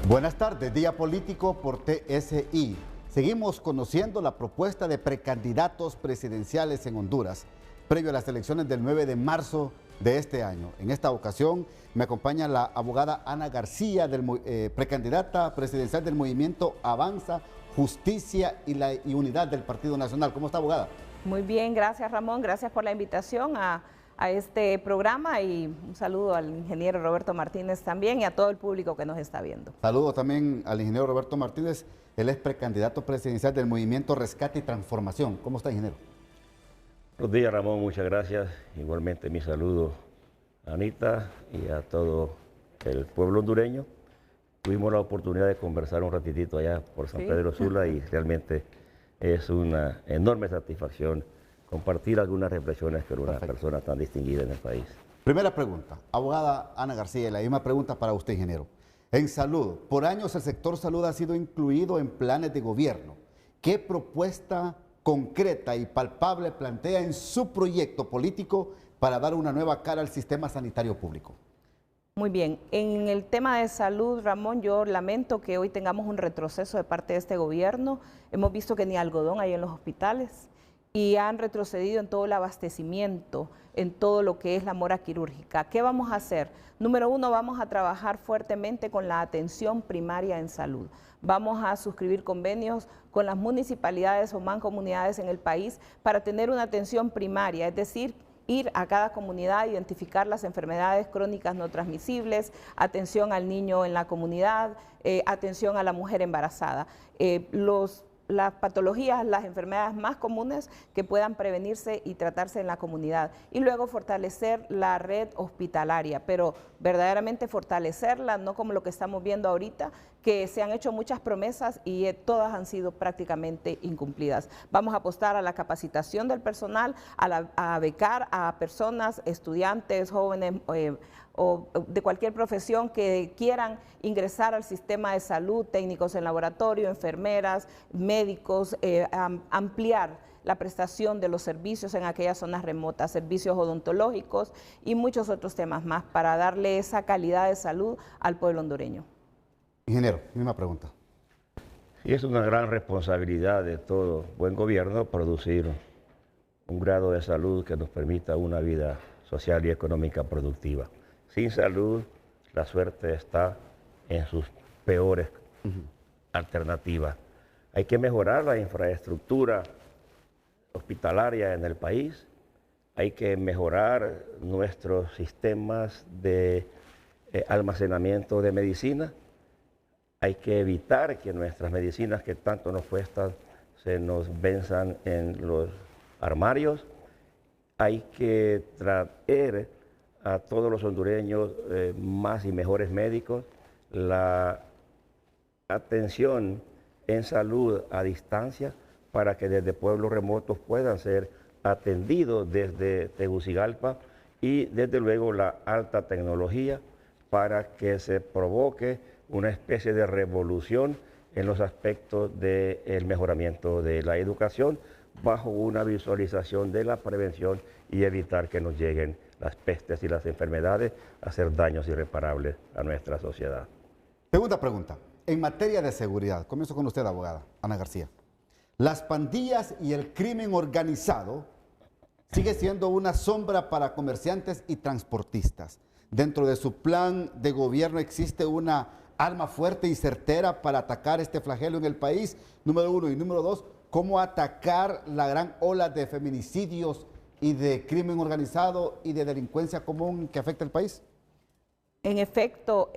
Buenas tardes, Día Político por TSI. Seguimos conociendo la propuesta de precandidatos presidenciales en Honduras, previo a las elecciones del 9 de marzo de este año. En esta ocasión me acompaña la abogada Ana García, precandidata presidencial del movimiento Avanza, Justicia y Unidad del Partido Nacional. ¿Cómo está, abogada? Muy bien, gracias Ramón, gracias por la invitación a este programa y un saludo al ingeniero Roberto Martínez también y a todo el público que nos está viendo. Saludo también al ingeniero Roberto Martínez, él es precandidato presidencial del movimiento Rescate y Transformación. ¿Cómo está, ingeniero? Buenos días, Ramón, muchas gracias. Igualmente mi saludo a Anita y a todo el pueblo hondureño. Tuvimos la oportunidad de conversar un ratitito allá por San Pedro Sula y realmente es una enorme satisfacción compartir algunas reflexiones con una persona tan distinguida en el país. Primera pregunta, abogada Ana García, la misma pregunta para usted, ingeniero. En salud, por años el sector salud ha sido incluido en planes de gobierno. ¿Qué propuesta concreta y palpable plantea en su proyecto político para dar una nueva cara al sistema sanitario público? Muy bien, en el tema de salud, Ramón, yo lamento que hoy tengamos un retroceso de parte de este gobierno. Hemos visto que ni algodón hay en los hospitales y han retrocedido en todo el abastecimiento, en todo lo que es la mora quirúrgica. ¿Qué vamos a hacer? Número uno, vamos a trabajar fuertemente con la atención primaria en salud. Vamos a suscribir convenios con las municipalidades o mancomunidades en el país para tener una atención primaria, es decir, ir a cada comunidad, identificar las enfermedades crónicas no transmisibles, atención al niño en la comunidad, atención a la mujer embarazada. Las patologías, las enfermedades más comunes que puedan prevenirse y tratarse en la comunidad. Y luego fortalecer la red hospitalaria, pero verdaderamente fortalecerla, no como lo que estamos viendo ahorita, que se han hecho muchas promesas y todas han sido prácticamente incumplidas. Vamos a apostar a la capacitación del personal, a becar a personas, estudiantes, jóvenes, o de cualquier profesión que quieran ingresar al sistema de salud, técnicos en laboratorio, enfermeras, médicos, ampliar la prestación de los servicios en aquellas zonas remotas, servicios odontológicos y muchos otros temas más para darle esa calidad de salud al pueblo hondureño. Ingeniero, misma pregunta. Y es una gran responsabilidad de todo buen gobierno producir un grado de salud que nos permita una vida social y económica productiva. Sin salud, la suerte está en sus peores alternativas. Hay que mejorar la infraestructura hospitalaria en el país, hay que mejorar nuestros sistemas de almacenamiento de medicina, hay que evitar que nuestras medicinas que tanto nos cuestan se nos venzan en los armarios, hay que traer a todos los hondureños más y mejores médicos, la atención en salud a distancia para que desde pueblos remotos puedan ser atendidos desde Tegucigalpa y desde luego la alta tecnología para que se provoque una especie de revolución en los aspectos del mejoramiento de la educación bajo una visualización de la prevención y evitar que nos lleguen las pestes y las enfermedades a hacer daños irreparables a nuestra sociedad. Segunda pregunta. En materia de seguridad, comienzo con usted, abogada Ana García. Las pandillas y el crimen organizado sigue siendo una sombra para comerciantes y transportistas. Dentro de su plan de gobierno existe una arma fuerte y certera para atacar este flagelo en el país, número uno. Y número dos, ¿cómo atacar la gran ola de feminicidios y de crimen organizado y de delincuencia común que afecta al país? En efecto,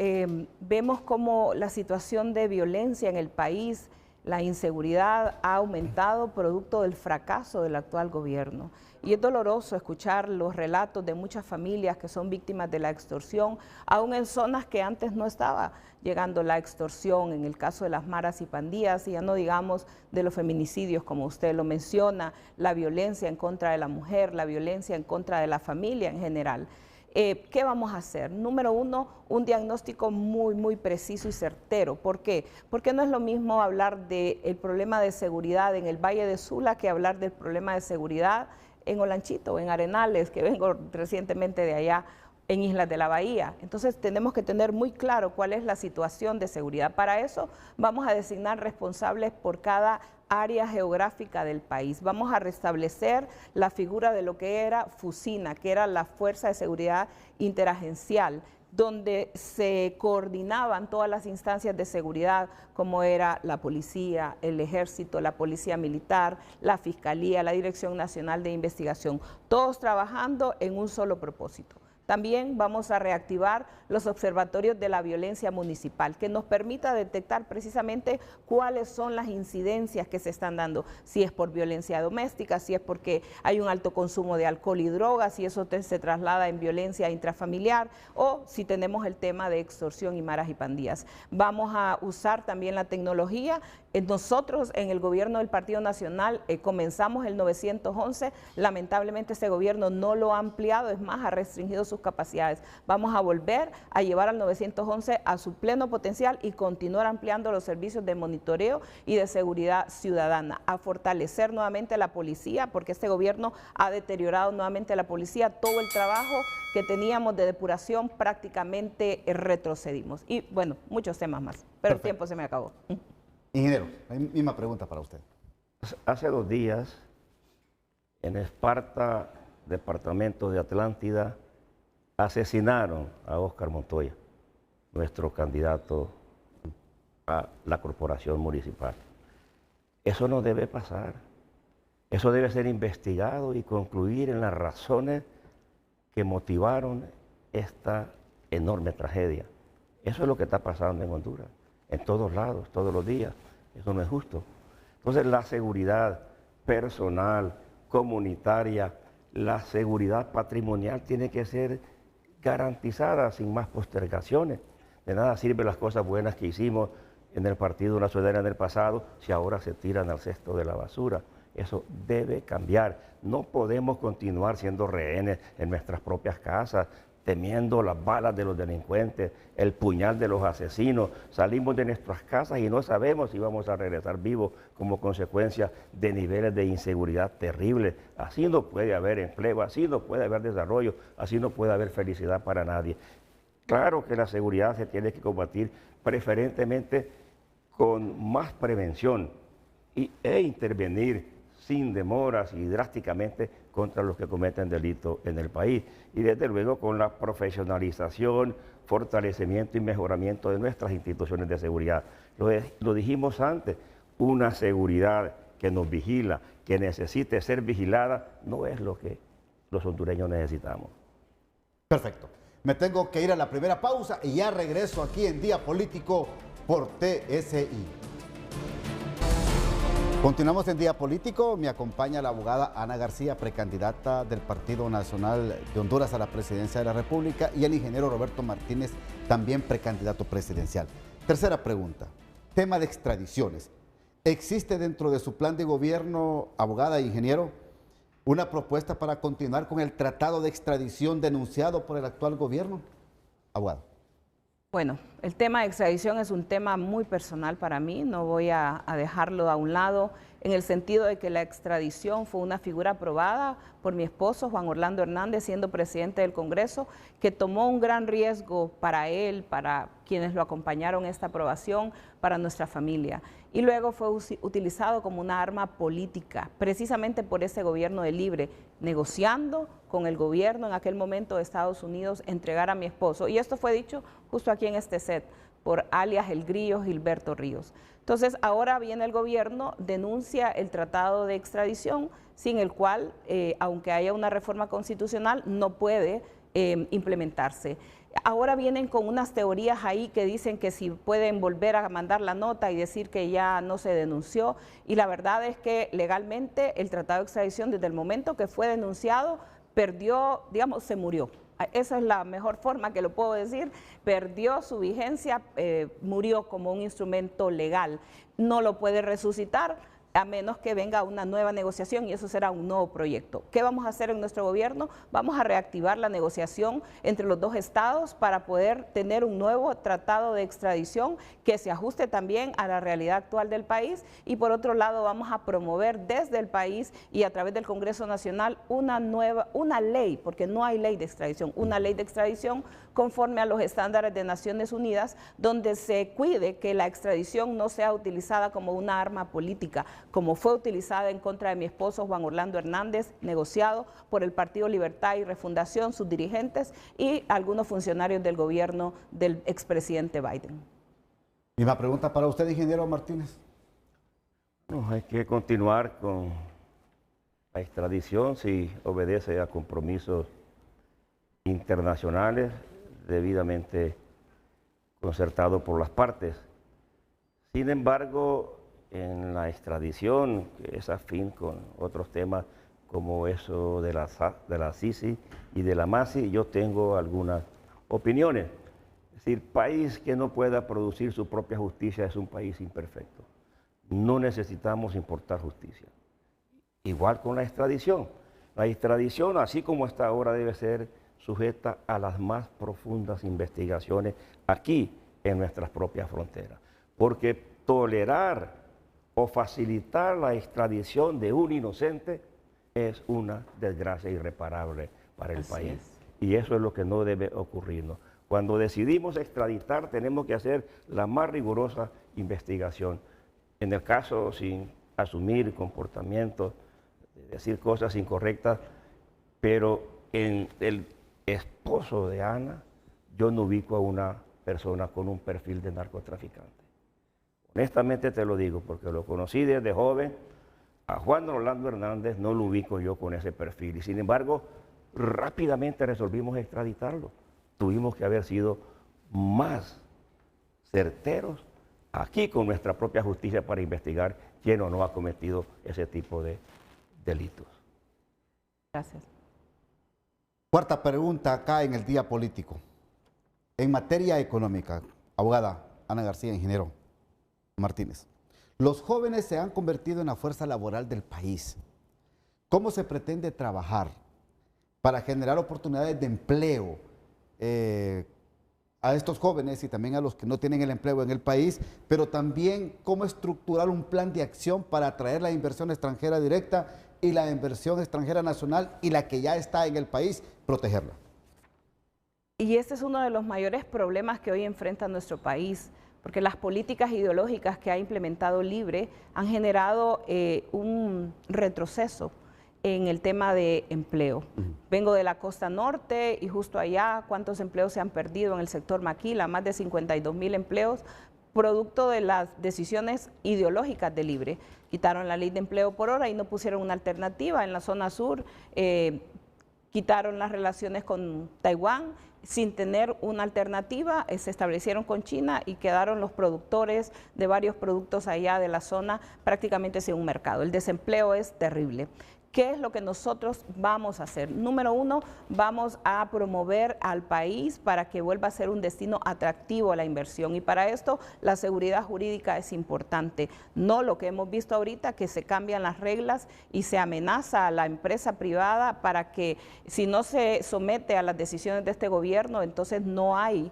vemos cómo la situación de violencia en el país, la inseguridad ha aumentado producto del fracaso del actual gobierno. Y es doloroso escuchar los relatos de muchas familias que son víctimas de la extorsión, aún en zonas que antes no estaba llegando la extorsión, en el caso de las maras y pandillas, y ya no digamos de los feminicidios, como usted lo menciona, la violencia en contra de la mujer, la violencia en contra de la familia en general. ¿Qué vamos a hacer? Número uno, un diagnóstico muy preciso y certero. ¿Por qué? Porque no es lo mismo hablar del problema de seguridad en el Valle de Sula que hablar del problema de seguridad en Olanchito, en Arenales, que vengo recientemente de allá, en Islas de la Bahía. Entonces tenemos que tener muy claro cuál es la situación de seguridad. Para eso vamos a designar responsables por cada área geográfica del país. Vamos a restablecer la figura de lo que era FUSINA, que era la Fuerza de Seguridad Interagencial, donde se coordinaban todas las instancias de seguridad, como era la policía, el ejército, la policía militar, la fiscalía, la Dirección Nacional de Investigación, todos trabajando en un solo propósito. También vamos a reactivar los observatorios de la violencia municipal, que nos permita detectar precisamente cuáles son las incidencias que se están dando, si es por violencia doméstica, si es porque hay un alto consumo de alcohol y drogas, si eso se traslada en violencia intrafamiliar o si tenemos el tema de extorsión y maras y pandillas. Vamos a usar también la tecnología. Nosotros en el gobierno del Partido Nacional comenzamos el 911, lamentablemente este gobierno no lo ha ampliado, es más, ha restringido sus capacidades. Vamos a volver a llevar al 911 a su pleno potencial y continuar ampliando los servicios de monitoreo y de seguridad ciudadana, a fortalecer nuevamente la policía, porque este gobierno ha deteriorado nuevamente la policía, todo el trabajo que teníamos de depuración prácticamente retrocedimos. Y bueno, muchos temas más, pero el tiempo se me acabó. Ingeniero, la misma pregunta para usted. Hace 2 días, en Esparta, departamento de Atlántida, asesinaron a Óscar Montoya, nuestro candidato a la corporación municipal. Eso no debe pasar. Eso debe ser investigado y concluir en las razones que motivaron esta enorme tragedia. Eso es lo que está pasando en Honduras, en todos lados, todos los días. Eso no es justo. Entonces la seguridad personal, comunitaria, la seguridad patrimonial tiene que ser garantizada sin más postergaciones. De nada sirven las cosas buenas que hicimos en el Partido Una Ciudadana en el pasado si ahora se tiran al cesto de la basura. Eso debe cambiar. No podemos continuar siendo rehenes en nuestras propias casas, temiendo las balas de los delincuentes, el puñal de los asesinos. Salimos de nuestras casas y no sabemos si vamos a regresar vivos como consecuencia de niveles de inseguridad terribles. Así no puede haber empleo, así no puede haber desarrollo, así no puede haber felicidad para nadie. Claro que la seguridad se tiene que combatir preferentemente con más prevención e intervenir sin demoras y drásticamente contra los que cometen delitos en el país. Y desde luego con la profesionalización, fortalecimiento y mejoramiento de nuestras instituciones de seguridad. Lo dijimos antes, una seguridad que nos vigila, que necesite ser vigilada, no es lo que los hondureños necesitamos. Perfecto. Me tengo que ir a la primera pausa y ya regreso aquí en Día Político por TSI. Continuamos en Día Político, me acompaña la abogada Ana García, precandidata del Partido Nacional de Honduras a la presidencia de la República, y el ingeniero Roberto Martínez, también precandidato presidencial. Tercera pregunta, tema de extradiciones. ¿Existe dentro de su plan de gobierno, abogada e ingeniero, una propuesta para continuar con el tratado de extradición denunciado por el actual gobierno? Abogada. Bueno, el tema de extradición es un tema muy personal para mí, no voy a dejarlo a un lado, en el sentido de que la extradición fue una figura aprobada por mi esposo, Juan Orlando Hernández, siendo presidente del Congreso, que tomó un gran riesgo para él, para quienes lo acompañaron en esta aprobación, para nuestra familia. Y luego fue utilizado como una arma política, precisamente por ese gobierno de Libre, negociando con el gobierno en aquel momento de Estados Unidos entregar a mi esposo. Y esto fue dicho justo aquí en este set, por alias El Grillo Gilberto Ríos. Entonces, ahora viene el gobierno, denuncia el tratado de extradición, sin el cual, aunque haya una reforma constitucional, no puede implementarse. Ahora vienen con unas teorías ahí que dicen que si pueden volver a mandar la nota y decir que ya no se denunció, y la verdad es que legalmente el tratado de extradición, desde el momento que fue denunciado, perdió, digamos, se murió. Esa es la mejor forma que lo puedo decir, perdió su vigencia, murió como un instrumento legal. No lo puede resucitar, a menos que venga una nueva negociación y eso será un nuevo proyecto. ¿Qué vamos a hacer en nuestro gobierno? Vamos a reactivar la negociación entre los dos estados para poder tener un nuevo tratado de extradición que se ajuste también a la realidad actual del país, y por otro lado vamos a promover desde el país y a través del Congreso Nacional una ley, porque no hay ley de extradición, una ley de extradición conforme a los estándares de Naciones Unidas, donde se cuide que la extradición no sea utilizada como una arma política, como fue utilizada en contra de mi esposo Juan Orlando Hernández, negociado por el Partido Libertad y Refundación, sus dirigentes y algunos funcionarios del gobierno del expresidente Biden. Misma pregunta para usted, ingeniero Martínez. No, hay que continuar con la extradición si obedece a compromisos internacionales debidamente concertados por las partes. Sin embargo, en la extradición, que es afín con otros temas como eso de la CICI y de la MASI, yo tengo algunas opiniones. Es decir, país que no pueda producir su propia justicia es un país imperfecto. No necesitamos importar justicia. Igual con la extradición. La extradición, así como está ahora, debe ser sujeta a las más profundas investigaciones aquí en nuestras propias fronteras. Porque tolerar o facilitar la extradición de un inocente es una desgracia irreparable para el país. Y eso es lo que no debe ocurrirnos. Cuando decidimos extraditar, tenemos que hacer la más rigurosa investigación. En el caso, sin asumir comportamientos, decir cosas incorrectas, pero en el esposo de Ana, yo no ubico a una persona con un perfil de narcotraficante. Honestamente te lo digo, porque lo conocí desde joven. A Juan Orlando Hernández no lo ubico yo con ese perfil. Y sin embargo, rápidamente resolvimos extraditarlo. Tuvimos que haber sido más certeros aquí con nuestra propia justicia para investigar quién o no ha cometido ese tipo de delitos. Gracias. Cuarta pregunta acá en el día político. En materia económica, abogada Ana García, ingeniero Martínez, los jóvenes se han convertido en la fuerza laboral del país. ¿Cómo se pretende trabajar para generar oportunidades de empleo a estos jóvenes y también a los que no tienen el empleo en el país, pero también cómo estructurar un plan de acción para atraer la inversión extranjera directa y la inversión extranjera nacional y la que ya está en el país, protegerla? Y este es uno de los mayores problemas que hoy enfrenta nuestro país, porque las políticas ideológicas que ha implementado Libre han generado un retroceso en el tema de empleo. Vengo de la costa norte y justo allá, ¿cuántos empleos se han perdido en el sector maquila? Más de 52,000 empleos, producto de las decisiones ideológicas de Libre. Quitaron la ley de empleo por hora y no pusieron una alternativa. En la zona sur quitaron las relaciones con Taiwán sin tener una alternativa, se establecieron con China y quedaron los productores de varios productos allá de la zona prácticamente sin un mercado. El desempleo es terrible. ¿Qué es lo que nosotros vamos a hacer? Número uno, vamos a promover al país para que vuelva a ser un destino atractivo a la inversión. Y para esto la seguridad jurídica es importante. No lo que hemos visto ahorita, que se cambian las reglas y se amenaza a la empresa privada para que si no se somete a las decisiones de este gobierno, entonces no hay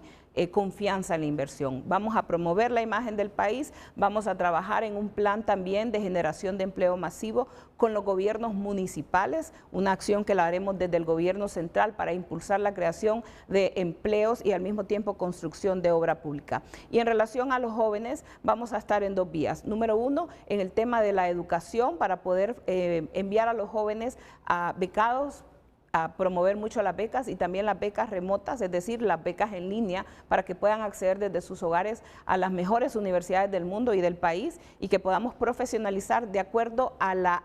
confianza en la inversión. Vamos a promover la imagen del país, vamos a trabajar en un plan también de generación de empleo masivo con los gobiernos municipales, una acción que la haremos desde el gobierno central para impulsar la creación de empleos y al mismo tiempo construcción de obra pública. Y en relación a los jóvenes, vamos a estar en dos vías. Número uno, en el tema de la educación para poder enviar a los jóvenes a becados, a promover mucho las becas y también las becas remotas, es decir, las becas en línea para que puedan acceder desde sus hogares a las mejores universidades del mundo y del país y que podamos profesionalizar de acuerdo a la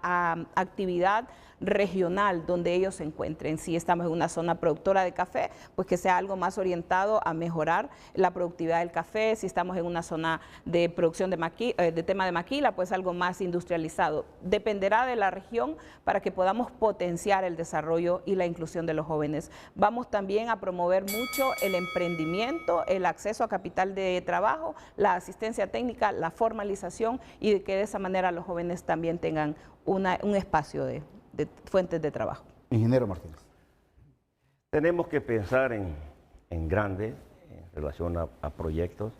actividad regional donde ellos se encuentren. Si estamos en una zona productora de café, pues que sea algo más orientado a mejorar la productividad del café. Si estamos en una zona de producción de tema de maquila, pues algo más industrializado. Dependerá de la región para que podamos potenciar el desarrollo y la inclusión de los jóvenes. Vamos también a promover mucho el emprendimiento, el acceso a capital de trabajo, la asistencia técnica, la formalización y de que de esa manera los jóvenes también tengan un espacio de fuentes de trabajo. Ingeniero Martínez. Tenemos que pensar en grande en relación a proyectos,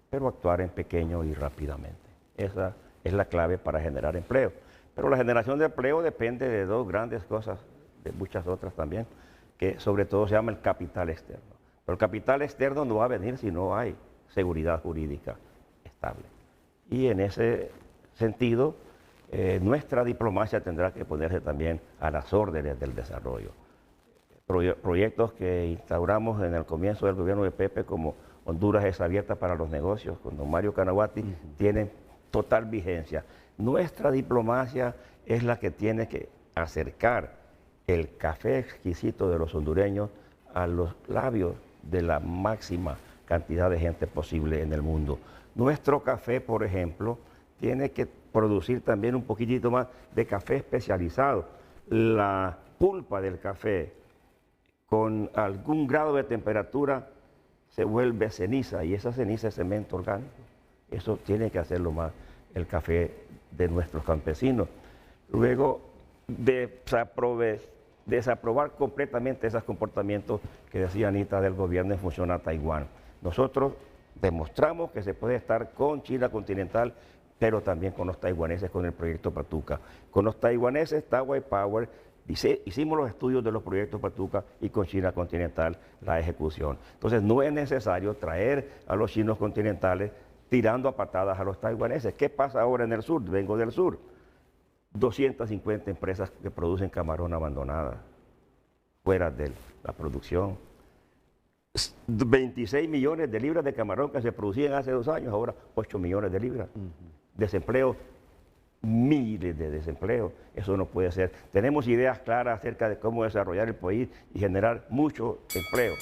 pero actuar en pequeño y rápidamente. Esa es la clave para generar empleo. Pero la generación de empleo depende de dos grandes cosas, de muchas otras también, que sobre todo se llama el capital externo. Pero el capital externo no va a venir si no hay seguridad jurídica estable. Y en ese sentido, nuestra diplomacia tendrá que ponerse también a las órdenes del desarrollo. Proyectos que instauramos en el comienzo del gobierno de Pepe, como Honduras es abierta para los negocios, con don Mario Canavati, tienen total vigencia. Nuestra diplomacia es la que tiene que acercar el café exquisito de los hondureños a los labios de la máxima cantidad de gente posible en el mundo. Nuestro café, por ejemplo, tiene que producir también un poquitito más de café especializado. La pulpa del café con algún grado de temperatura se vuelve ceniza y esa ceniza es cemento orgánico. Eso tiene que hacerlo más el café de nuestros campesinos. Luego, desaprobar completamente esos comportamientos que decía Anita del gobierno en función a Taiwán. Nosotros demostramos que se puede estar con China continental, pero también con los taiwaneses con el proyecto Patuca. Con los taiwaneses, Taiwan Power, hicimos los estudios de los proyectos Patuca y con China continental la ejecución. Entonces no es necesario traer a los chinos continentales tirando a patadas a los taiwaneses. ¿Qué pasa ahora en el sur? Vengo del sur. 250 empresas que producen camarón abandonada, fuera de la producción. 26 millones de libras de camarón que se producían hace 2 años, ahora 8 millones de libras. Desempleo, miles de desempleo. Eso no puede ser. Tenemos ideas claras acerca de cómo desarrollar el país y generar mucho empleo.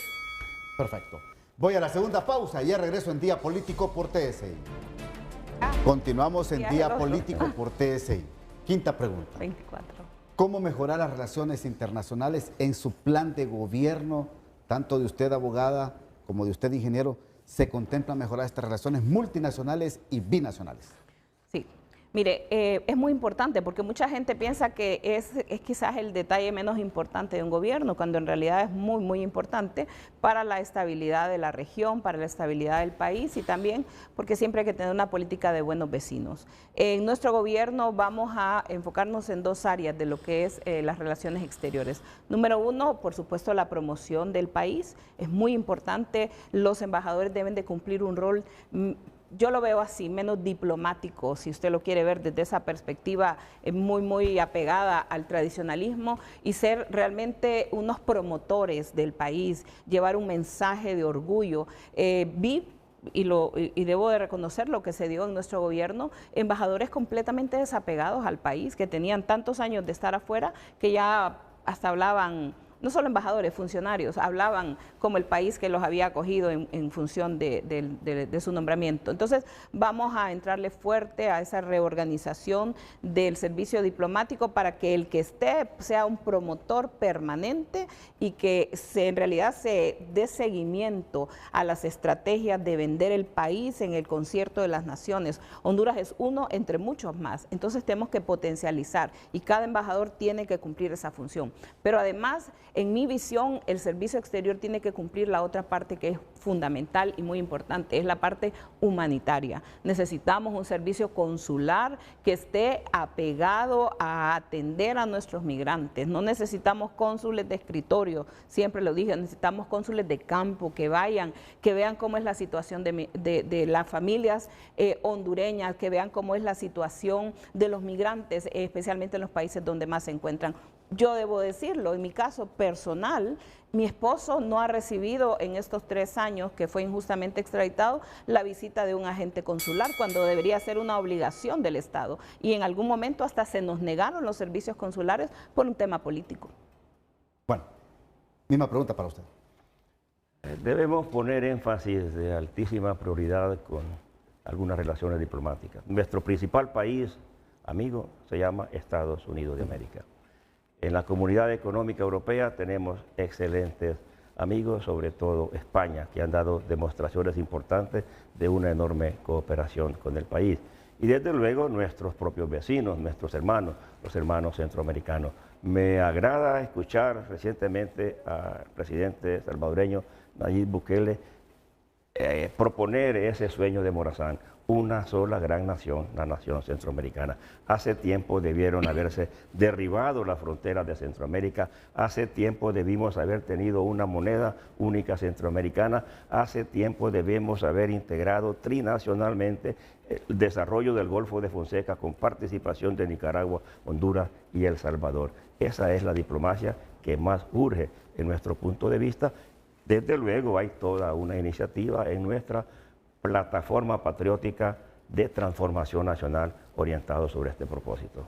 Perfecto. Voy a la segunda pausa y ya regreso en Día Político por TSI. Continuamos en Día Político por TSI. Quinta pregunta. 24. ¿Cómo mejorar las relaciones internacionales en su plan de gobierno, tanto de usted, abogada, como de usted, ingeniero? ¿Se contempla mejorar estas relaciones multinacionales y binacionales? Sí. Mire, es muy importante porque mucha gente piensa que es quizás el detalle menos importante de un gobierno, cuando en realidad es muy, muy importante para la estabilidad de la región, para la estabilidad del país y también porque siempre hay que tener una política de buenos vecinos. En nuestro gobierno vamos a enfocarnos en 2 áreas de lo que es las relaciones exteriores. Número 1, por supuesto, la promoción del país. Es muy importante, los embajadores deben de cumplir un rol, yo lo veo así, menos diplomático, si usted lo quiere ver desde esa perspectiva muy, muy apegada al tradicionalismo y ser realmente unos promotores del país, llevar un mensaje de orgullo. Vi y debo de reconocer lo que se dio en nuestro gobierno, embajadores completamente desapegados al país, que tenían tantos años de estar afuera que ya hasta hablaban, no solo embajadores, funcionarios, hablaban como el país que los había acogido en función de su nombramiento. Entonces vamos a entrarle fuerte a esa reorganización del servicio diplomático para que el que esté sea un promotor permanente y que en realidad se dé seguimiento a las estrategias de vender el país en el concierto de las naciones. Honduras es uno entre muchos más, entonces tenemos que potencializar y cada embajador tiene que cumplir esa función. Pero además, en mi visión, el servicio exterior tiene que cumplir la otra parte que es fundamental y muy importante, es la parte humanitaria. Necesitamos un servicio consular que esté apegado a atender a nuestros migrantes. No necesitamos cónsules de escritorio, siempre lo dije, necesitamos cónsules de campo, que vayan, que vean cómo es la situación de las familias hondureñas, que vean cómo es la situación de los migrantes, especialmente en los países donde más se encuentran. yo debo decirlo, en mi caso personal, mi esposo no ha recibido en estos 3 años que fue injustamente extraditado la visita de un agente consular cuando debería ser una obligación del Estado. Y en algún momento hasta se nos negaron los servicios consulares por un tema político. Bueno, misma pregunta para usted. Debemos poner énfasis de altísima prioridad con algunas relaciones diplomáticas. Nuestro principal país, amigo, se llama Estados Unidos de América. En la Comunidad Económica Europea tenemos excelentes amigos, sobre todo España, que han dado demostraciones importantes de una enorme cooperación con el país. Y desde luego nuestros propios vecinos, nuestros hermanos, los hermanos centroamericanos. Me agrada escuchar recientemente al presidente salvadoreño Nayib Bukele proponer ese sueño de Morazán, una sola gran nación, la nación centroamericana. Hace tiempo debieron haberse derribado las fronteras de Centroamérica, hace tiempo debimos haber tenido una moneda única centroamericana, hace tiempo debemos haber integrado trinacionalmente el desarrollo del Golfo de Fonseca con participación de Nicaragua, Honduras y El Salvador. Esa es la diplomacia que más urge en nuestro punto de vista. Desde luego hay toda una iniciativa en nuestra plataforma patriótica de transformación nacional orientado sobre este propósito.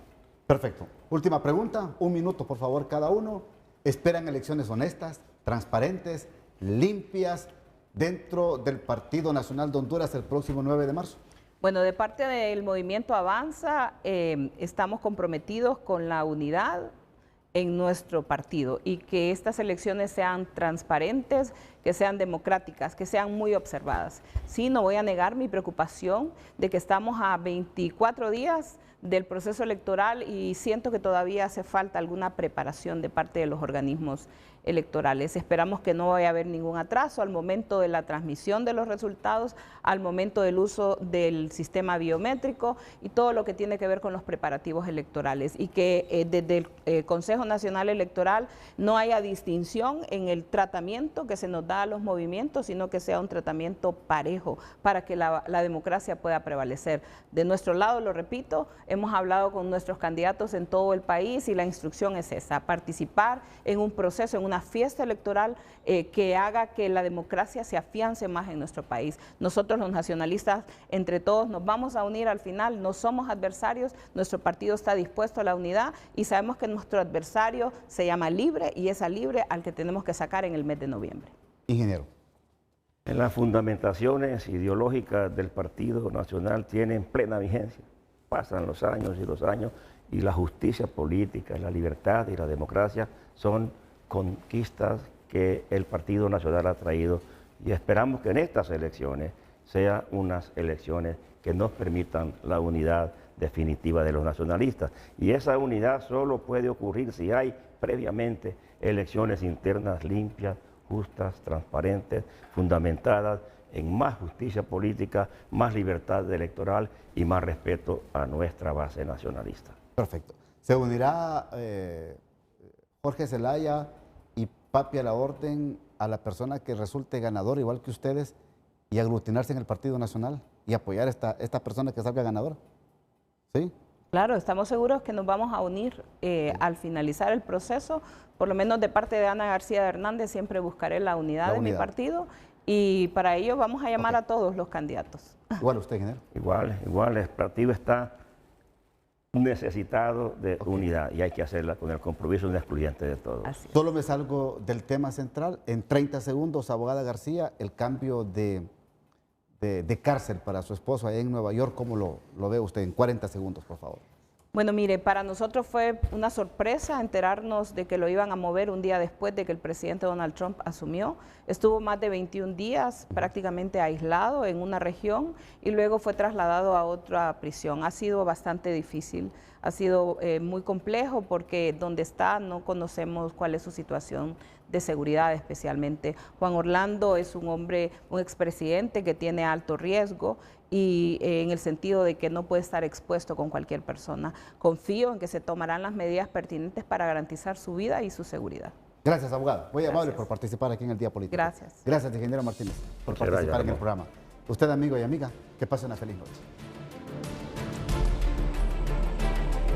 Perfecto. Última pregunta, 1 minuto por favor cada uno. ¿Esperan elecciones honestas, transparentes, limpias dentro del Partido Nacional de Honduras el próximo 9 de marzo? Bueno, de parte del Movimiento Avanza, estamos comprometidos con la unidad en nuestro partido y que estas elecciones sean transparentes, que sean democráticas, que sean muy observadas. Sí, no voy a negar mi preocupación de que estamos a 24 días del proceso electoral y siento que todavía hace falta alguna preparación de parte de los organismos electorales. Esperamos que no vaya a haber ningún atraso al momento de la transmisión de los resultados, al momento del uso del sistema biométrico y todo lo que tiene que ver con los preparativos electorales y que desde el Consejo Nacional Electoral no haya distinción en el tratamiento que se nos da a los movimientos, sino que sea un tratamiento parejo para que la democracia pueda prevalecer. De nuestro lado, lo repito, hemos hablado con nuestros candidatos en todo el país y la instrucción es esa, participar en un proceso, en una fiesta electoral que haga que la democracia se afiance más en nuestro país. Nosotros los nacionalistas, entre todos, nos vamos a unir al final, no somos adversarios, nuestro partido está dispuesto a la unidad y sabemos que nuestro adversario se llama Libre y es a Libre al que tenemos que sacar en el mes de noviembre. Ingeniero. En las fundamentaciones ideológicas del Partido Nacional tienen plena vigencia. Pasan los años y la justicia política, la libertad y la democracia son conquistas que el Partido Nacional ha traído y esperamos que en estas elecciones sean unas elecciones que nos permitan la unidad definitiva de los nacionalistas. Y esa unidad solo puede ocurrir si hay previamente elecciones internas limpias, justas, transparentes, fundamentadas en más justicia política, más libertad electoral y más respeto a nuestra base nacionalista. Perfecto. ¿Se unirá Jorge Zelaya y Papi a la Orden a la persona que resulte ganador, igual que ustedes, y aglutinarse en el Partido Nacional y apoyar a esta persona que salga ganadora? ¿Sí? Claro, estamos seguros que nos vamos a unir al finalizar el proceso, por lo menos de parte de Ana García Hernández siempre buscaré la unidad de mi partido y para ello vamos a llamar a todos los candidatos. Igual usted, ingeniero. Igual, el partido está necesitado de unidad y hay que hacerla con el compromiso no excluyente de todos. Solo me salgo del tema central. En 30 segundos, abogada García, el cambio de cárcel para su esposo allá en Nueva York, ¿cómo lo ve usted? En 40 segundos, por favor. Bueno, mire, para nosotros fue una sorpresa enterarnos de que lo iban a mover un día después de que el presidente Donald Trump asumió. Estuvo más de 21 días prácticamente aislado en una región y luego fue trasladado a otra prisión. Ha sido bastante difícil, ha sido muy complejo porque donde está no conocemos cuál es su situación de seguridad especialmente. Juan Orlando es un hombre, un expresidente que tiene alto riesgo y en el sentido de que no puede estar expuesto con cualquier persona. Confío en que se tomarán las medidas pertinentes para garantizar su vida y su seguridad. Gracias, abogado. Muy amable por participar aquí en el Día Político. Gracias. Gracias, ingeniero Martínez, por participar en el programa. Usted, amigo y amiga, que pase una feliz noche.